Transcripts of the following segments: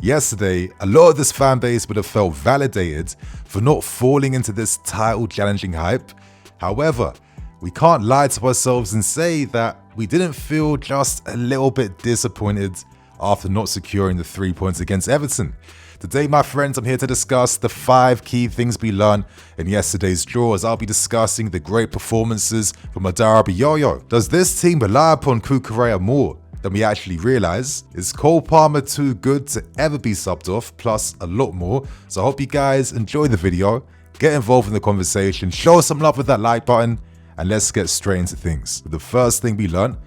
Yesterday, a lot of this fan base would have felt validated for not falling into this title challenging hype. However, we can't lie to ourselves and say that we didn't feel just a little bit disappointed after not securing the 3 points against Everton. Today, my friends, I'm here to discuss the 5 key things we learned in yesterday's draw, as I'll be discussing the great performances from Yo-Yo. Does this team rely upon Cucurella more than we actually realize? Is Cole Palmer too good to ever be subbed off, plus a lot more? So I hope you guys enjoy the video, get involved in the conversation, show us some love with that like button, and let's get straight into things. The first thing we learned,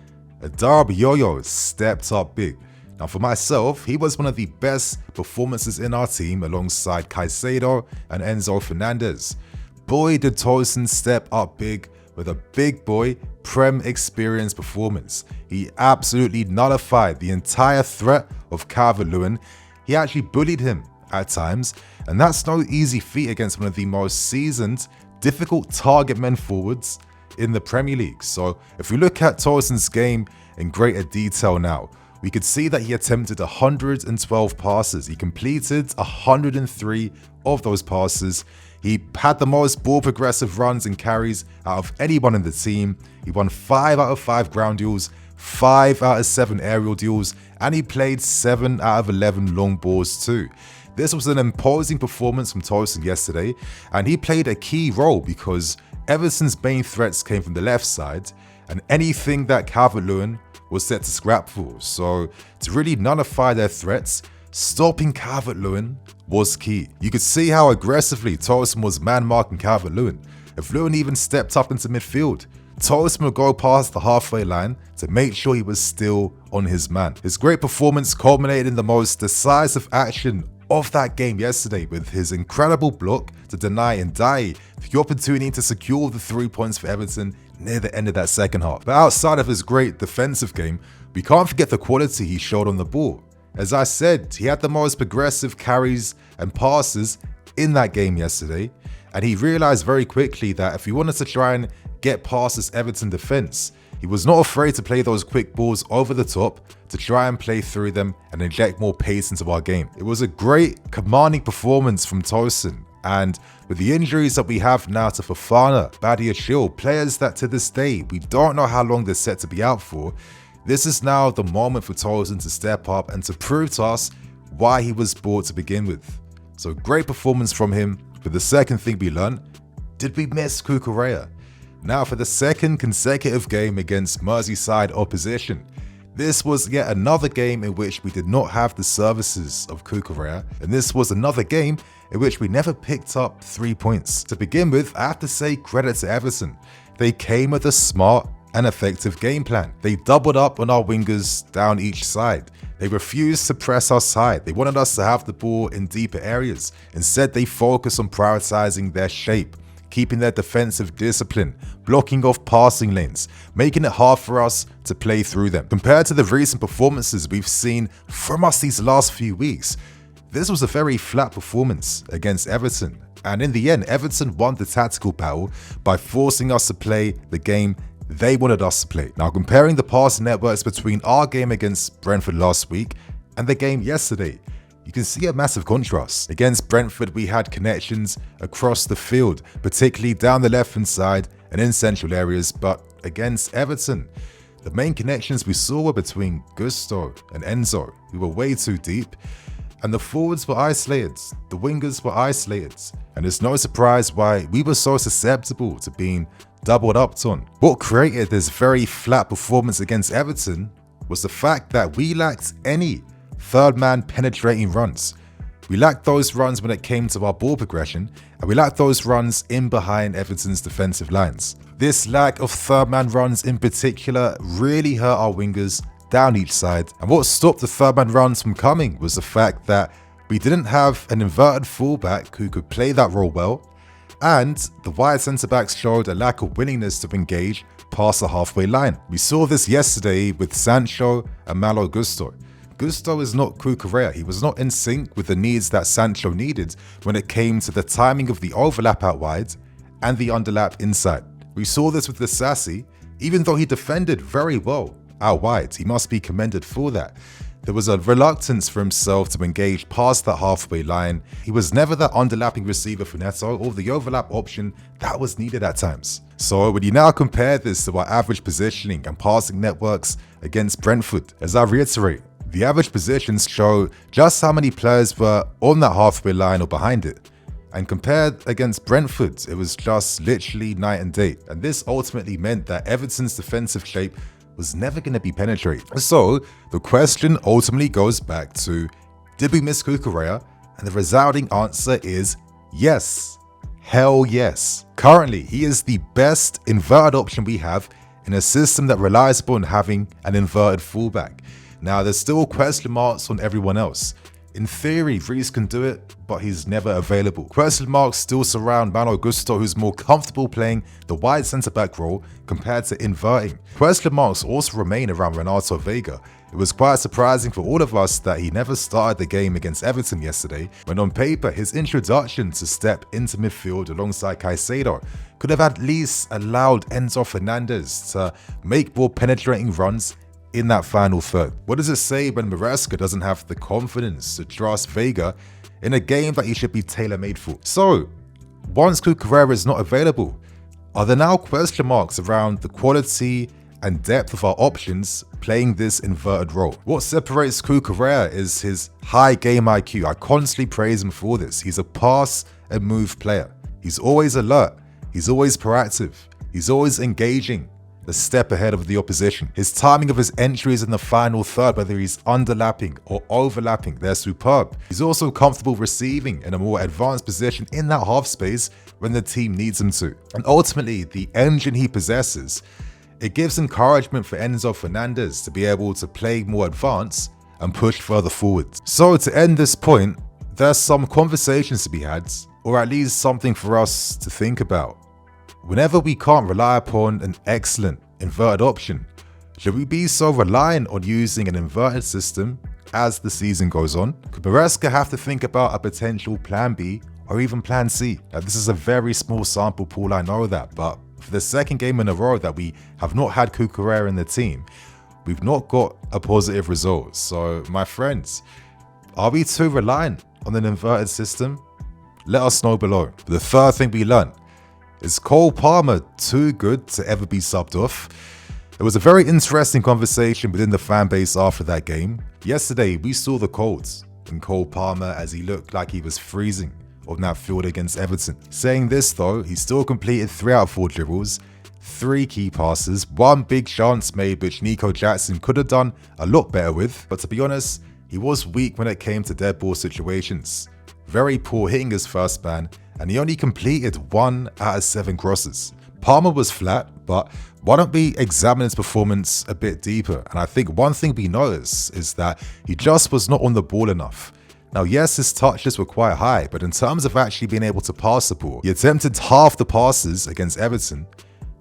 Yo-Yo stepped up big. Now for myself, he was one of the best performances in our team alongside Caicedo and Enzo Fernandez. Boy, did Toson step up big with a big boy Prem experience performance. He absolutely nullified the entire threat of Calvert-Lewin. He actually bullied him at times, and that's no easy feat against one of the most seasoned, difficult target men forwards in the Premier League. So if we look at Toson's game in greater detail now, we could see that he attempted 112 passes. He completed 103 of those passes. He had the most ball progressive runs and carries out of anyone in the team. He won 5 out of 5 ground duels, 5 out of 7 aerial duels, and he played 7 out of 11 long balls too. This was an imposing performance from Toson yesterday, and he played a key role because Everton's main threats came from the left side, and anything that Calvert-Lewin was set to scrap for. So to really nullify their threats, stopping Calvert-Lewin was key. You could see how aggressively Toson was man-marking Calvert-Lewin. If Lewin even stepped up into midfield, Toson would go past the halfway line to make sure he was still on his man. His great performance culminated in the most decisive action of that game yesterday with his incredible block to deny Ndiaye the opportunity to secure the 3 points for Everton near the end of that second half. But outside of his great defensive game, we can't forget the quality he showed on the ball. As I said, he had the most progressive carries and passes in that game yesterday, and he realized very quickly that if he wanted to try and get past this Everton defense, he was not afraid to play those quick balls over the top to try and play through them and inject more pace into our game. It was a great, commanding performance from Toson. And with the injuries that we have now to Fofana, Badiashile, players that to this day we don't know how long they're set to be out for, this is now the moment for Toson to step up and to prove to us why he was bought to begin with. So great performance from him. For the second thing we learned, did we miss Cucurella? Now for the second consecutive game against Merseyside opposition, this was yet another game in which we did not have the services of Cucurella, and this was another game in which we never picked up 3 points. To begin with, I have to say credit to Everton. They came with a smart and effective game plan. They doubled up on our wingers down each side. They refused to press us high. They wanted us to have the ball in deeper areas. Instead, they focused on prioritizing their shape, keeping their defensive discipline, blocking off passing lanes, making it hard for us to play through them. Compared to the recent performances we've seen from us these last few weeks, this was a very flat performance against Everton. And in the end, Everton won the tactical battle by forcing us to play the game they wanted us to play. Now, comparing the passing networks between our game against Brentford last week and the game yesterday, you can see a massive contrast. Against Brentford, we had connections across the field, particularly down the left-hand side and in central areas, but against Everton, the main connections we saw were between Gusto and Enzo, who were way too deep, and the forwards were isolated, the wingers were isolated, and it's no surprise why we were so susceptible to being doubled up on. What created this very flat performance against Everton was the fact that we lacked any third man penetrating runs. We lacked those runs when it came to our ball progression, and we lacked those runs in behind Everton's defensive lines. This lack of third man runs in particular really hurt our wingers down each side, and what stopped the third man runs from coming was the fact that we didn't have an inverted fullback who could play that role well, and the wide centre backs showed a lack of willingness to engage past the halfway line. We saw this yesterday with Sancho and Malo Gusto. Gusto is not Cucurella. He was not in sync with the needs that Sancho needed when it came to the timing of the overlap out wide and the underlap inside. We saw this with the Sassy. Even though he defended very well out wide, he must be commended for that. There was a reluctance for himself to engage past that halfway line. He was never that underlapping receiver for Neto or the overlap option that was needed at times. So when you now compare this to our average positioning and passing networks against Brentford, as I reiterate, the average positions show just how many players were on that halfway line or behind it. And compared against Brentford, it was just literally night and day. And this ultimately meant that Everton's defensive shape was never going to be penetrated. So the question ultimately goes back to, did we miss Cucurella? And the resounding answer is yes. Hell yes. Currently, he is the best inverted option we have in a system that relies upon having an inverted fullback. Now, there's still question marks on everyone else. In theory, Reece can do it, but he's never available. Question marks still surround Malo Gusto, who's more comfortable playing the wide centre-back role compared to inverting. Question marks also remain around Renato Vega. It was quite surprising for all of us that he never started the game against Everton yesterday, when on paper his introduction to step into midfield alongside Caicedo could have at least allowed Enzo Fernandez to make more penetrating runs in that final third. What does it say when Maresca doesn't have the confidence to trust Vega in a game that he should be tailor-made for? So, once Cucurella is not available, are there now question marks around the quality and depth of our options playing this inverted role? What separates Cucurella is his high game IQ. I constantly praise him for this. He's a pass and move player. He's always alert. He's always proactive. He's always engaging a step ahead of the opposition. His timing of his entries in the final third, whether he's underlapping or overlapping, they're superb. He's also comfortable receiving in a more advanced position in that half space when the team needs him to. And ultimately, the engine he possesses, it gives encouragement for Enzo Fernandez to be able to play more advanced and push further forward. So to end this point, there's some conversations to be had, or at least something for us to think about. Whenever we can't rely upon an excellent inverted option, should we be so reliant on using an inverted system as the season goes on? Could Maresca have to think about a potential plan B or even plan C? Now, this is a very small sample pool, I know that, but for the second game in a row that we have not had Cucurella in the team, we've not got a positive result. So my friends, are we too reliant on an inverted system? Let us know below. The third thing we learned, is Cole Palmer too good to ever be subbed off? It was a very interesting conversation within the fan base after that game. Yesterday, we saw the colds in Cole Palmer as he looked like he was freezing on that field against Everton. Saying this though, he still completed 3 out of 4 dribbles, 3 key passes, 1 big chance made which Nico Jackson could have done a lot better with. But to be honest, he was weak when it came to dead ball situations. Very poor hitting his first man, and he only completed 1 out of 7 crosses. Palmer was flat, but why don't we examine his performance a bit deeper? And I think one thing we noticed is that he just was not on the ball enough. Now yes, his touches were quite high, but in terms of actually being able to pass the ball, he attempted half the passes against Everton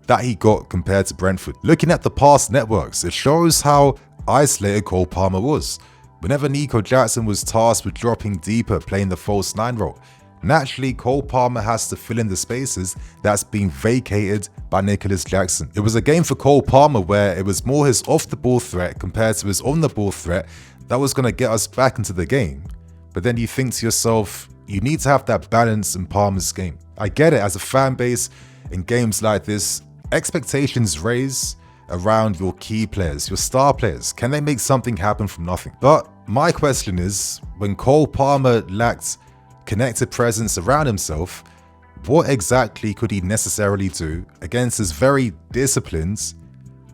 that he got compared to Brentford. Looking at the pass networks, it shows how isolated Cole Palmer was. Whenever Nico Jackson was tasked with dropping deeper, playing the false 9 role, naturally Cole Palmer has to fill in the spaces that's being vacated by Nicholas Jackson. It was a game for Cole Palmer where it was more his off-the-ball threat compared to his on-the-ball threat that was going to get us back into the game. But then you think to yourself, you need to have that balance in Palmer's game. I get it, as a fan base in games like this, expectations raise around your key players, your star players. Can they make something happen from nothing? But my question is, when Cole Palmer lacked connected presence around himself, what exactly could he necessarily do against his very disciplined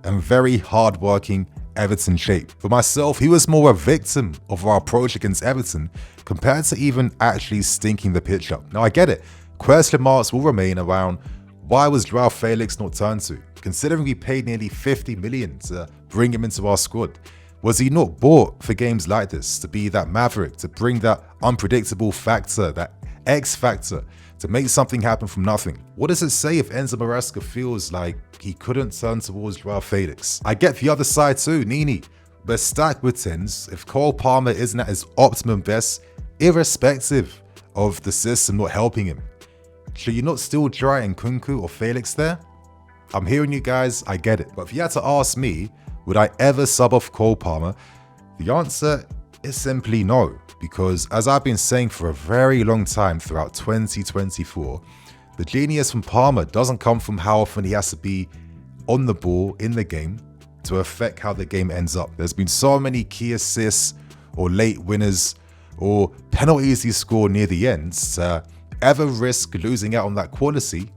and very hard-working Everton shape? For myself, he was more a victim of our approach against Everton compared to even actually stinking the pitch up. Now I get it, question marks will remain around why was Joao Felix not turned to? Considering we paid nearly 50 million to bring him into our squad, was he not bought for games like this to be that maverick, to bring that unpredictable factor, that X factor, to make something happen from nothing? What does it say if Enzo Maresca feels like he couldn't turn towards Joao Felix? I get the other side too, Nini. We're stacked with 10s. If Cole Palmer isn't at his optimum best, irrespective of the system not helping him, should you not still try Nkunku or Felix there? I'm hearing you guys, I get it. But if you had to ask me, would I ever sub off Cole Palmer? The answer is simply no, because as I've been saying for a very long time throughout 2024, the genius from Palmer doesn't come from how often he has to be on the ball in the game to affect how the game ends up. There's been so many key assists or late winners or penalties he scored near the end to ever risk losing out on that quality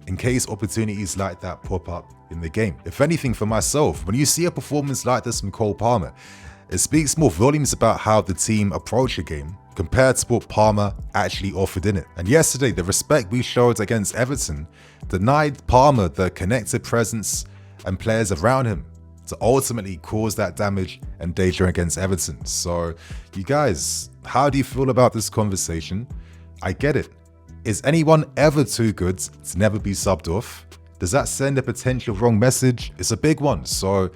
in case opportunities like that pop up in the game. If anything, for myself, when you see a performance like this from Cole Palmer, it speaks more volumes about how the team approach a game compared to what Palmer actually offered in it. And yesterday, the respect we showed against Everton denied Palmer the connected presence and players around him to ultimately cause that damage and danger against Everton. So, you guys, how do you feel about this conversation? I get it. Is anyone ever too good to never be subbed off? Does that send a potential wrong message? It's a big one. So,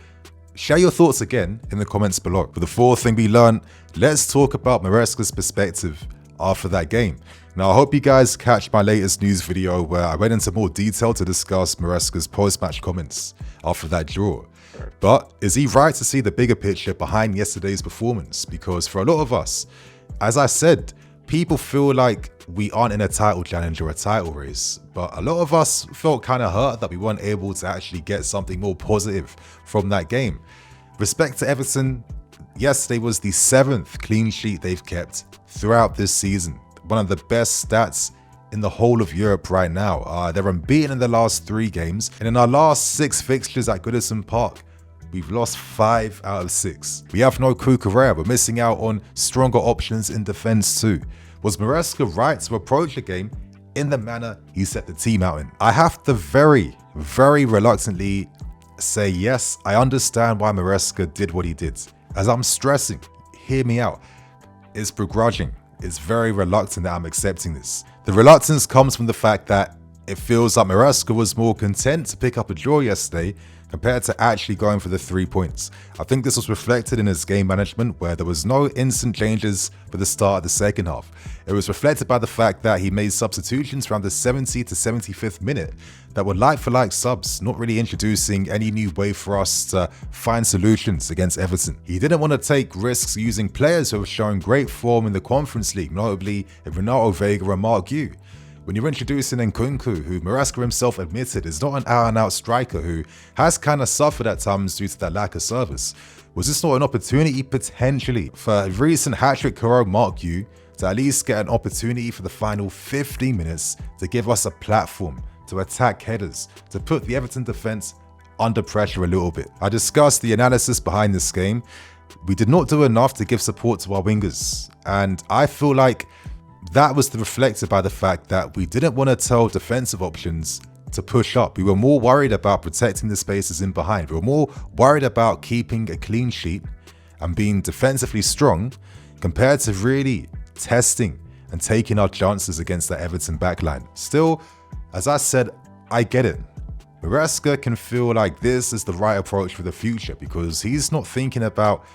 share your thoughts again in the comments below. For the fourth thing we learned, let's talk about Maresca's perspective after that game. Now, I hope you guys catch my latest news video where I went into more detail to discuss Maresca's post-match comments after that draw. But is he right to see the bigger picture behind yesterday's performance? Because for a lot of us, as I said, people feel like we aren't in a title challenge or a title race, but a lot of us felt kind of hurt that we weren't able to actually get something more positive from that game. Respect to Everton, yesterday was the 7th clean sheet they've kept throughout this season. One of the best stats in the whole of Europe right now. They're unbeaten in the last 3 games, and in our last 6 fixtures at Goodison Park, we've lost 5 out of 6. We have no Cucurella. We're missing out on stronger options in defense too. Was Maresca right to approach the game in the manner he set the team out in? I have to very, very reluctantly say yes, I understand why Maresca did what he did. As I'm stressing, hear me out, it's begrudging. It's very reluctant that I'm accepting this. The reluctance comes from the fact that it feels like Maresca was more content to pick up a draw yesterday compared to actually going for the 3 points. I think this was reflected in his game management, where there was no instant changes for the start of the second half. It was reflected by the fact that he made substitutions around the 70th to 75th minute that were like-for-like subs, not really introducing any new way for us to find solutions against Everton. He didn't want to take risks using players who have shown great form in the Conference League, notably Renato Vega and Mark Yu. When you're introducing Nkunku, who Maresca himself admitted is not an out-and-out striker, who has kind of suffered at times due to that lack of service, was this not an opportunity potentially for recent hat-trick hero Mark Yu to at least get an opportunity for the final 15 minutes to give us a platform to attack headers, to put the Everton defense under pressure a little bit? I discussed the analysis behind this game. We did not do enough to give support to our wingers, and I feel like that was reflected by the fact that we didn't want to tell defensive options to push up. We were more worried about protecting the spaces in behind. We were more worried about keeping a clean sheet and being defensively strong compared to really testing and taking our chances against the Everton backline. Still, as I said, I get it. Maresca can feel like this is the right approach for the future because he's not thinking about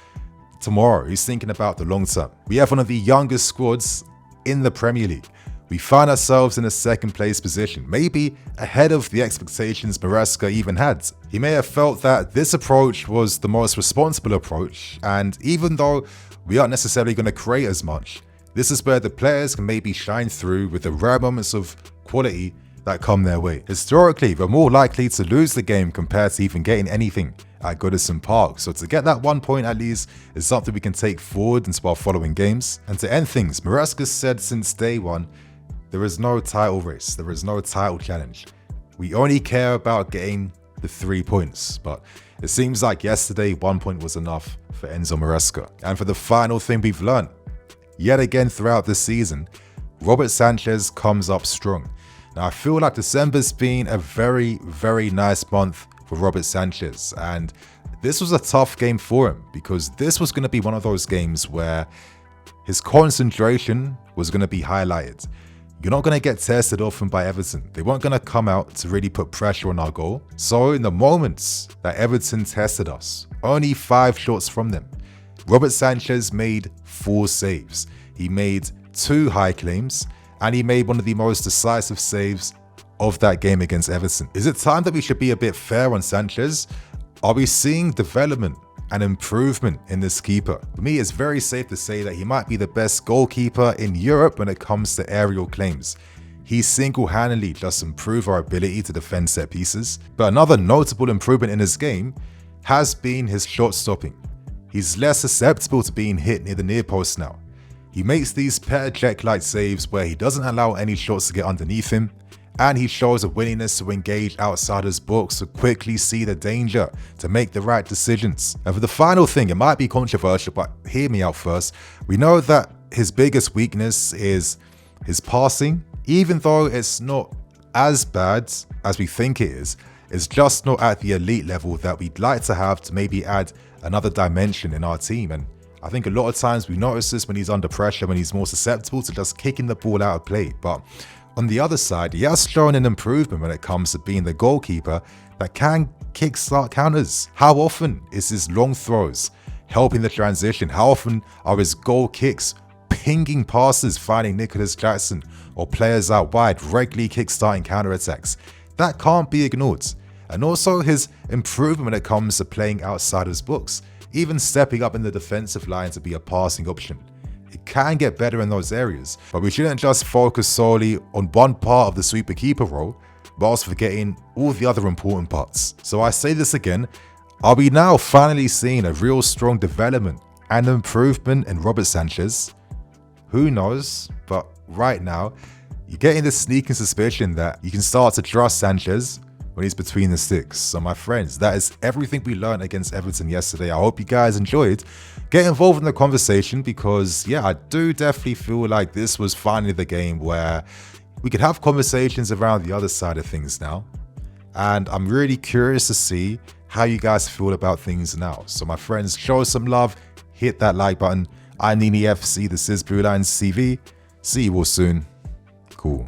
tomorrow. He's thinking about the long term. We have one of the youngest squads in the Premier League. We find ourselves in a second place position, maybe ahead of the expectations Maresca even had. He may have felt that this approach was the most responsible approach, and even though we aren't necessarily going to create as much, this is where the players can maybe shine through with the rare moments of quality that come their way. Historically, we're more likely to lose the game compared to even getting anything at Goodison Park. So to get that 1 point at least is something we can take forward into our following games. And to end things, Maresca said since day one, there is no title race, there is no title challenge. We only care about getting the 3 points. But it seems like yesterday 1 point was enough for Enzo Maresca. And for the final thing we've learned, yet again throughout this season, Robert Sanchez comes up strong. Now I feel like December's been a very, very nice month for Robert Sanchez, and this was a tough game for him because this was going to be one of those games where his concentration was going to be highlighted. You're not going to get tested often by Everton. They weren't going to come out to really put pressure on our goal. So in the moments that Everton tested us, only 5 shots from them, Robert Sanchez made 4 saves. He made 2 high claims, and he made one of the most decisive saves of that game against Everton. Is it time that we should be a bit fair on Sanchez? Are we seeing development an improvement in this keeper. For me, it's very safe to say that he might be the best goalkeeper in Europe when it comes to aerial claims. He single-handedly just improved our ability to defend set pieces. But another notable improvement in his game has been his shot stopping. He's less susceptible to being hit near the near post now. He makes these Petr Cech-like saves where he doesn't allow any shots to get underneath him, and he shows a willingness to engage outside his box to quickly see the danger to make the right decisions. And for the final thing, it might be controversial, but hear me out first. We know that his biggest weakness is his passing. Even though it's not as bad as we think it is, it's just not at the elite level that we'd like to have to maybe add another dimension in our team. And I think a lot of times we notice this when he's under pressure, when he's more susceptible to just kicking the ball out of play. But on the other side, he has shown an improvement when it comes to being the goalkeeper that can kickstart counters. How often is his long throws helping the transition? How often are his goal kicks pinging passes, finding Nicholas Jackson or players out wide, regularly kickstarting counterattacks? That can't be ignored. And also his improvement when it comes to playing outside his box, even stepping up in the defensive line to be a passing option. It can get better in those areas, but we shouldn't just focus solely on one part of the sweeper keeper role, but also forgetting all the other important parts. So I say this again, are we now finally seeing a real strong development and improvement in Robert Sanchez? Who knows, but right now, you're getting this sneaking suspicion that you can start to trust Sanchez when he's between the sticks. So my friends, that is everything we learned against Everton yesterday. I hope you guys enjoyed. Get involved in the conversation because, yeah, I do definitely feel like this was finally the game where we could have conversations around the other side of things now. And I'm really curious to see how you guys feel about things now. So my friends, show us some love, hit that like button. I'm Nini FC, this is Blue Lines TV. See you all soon. Cool.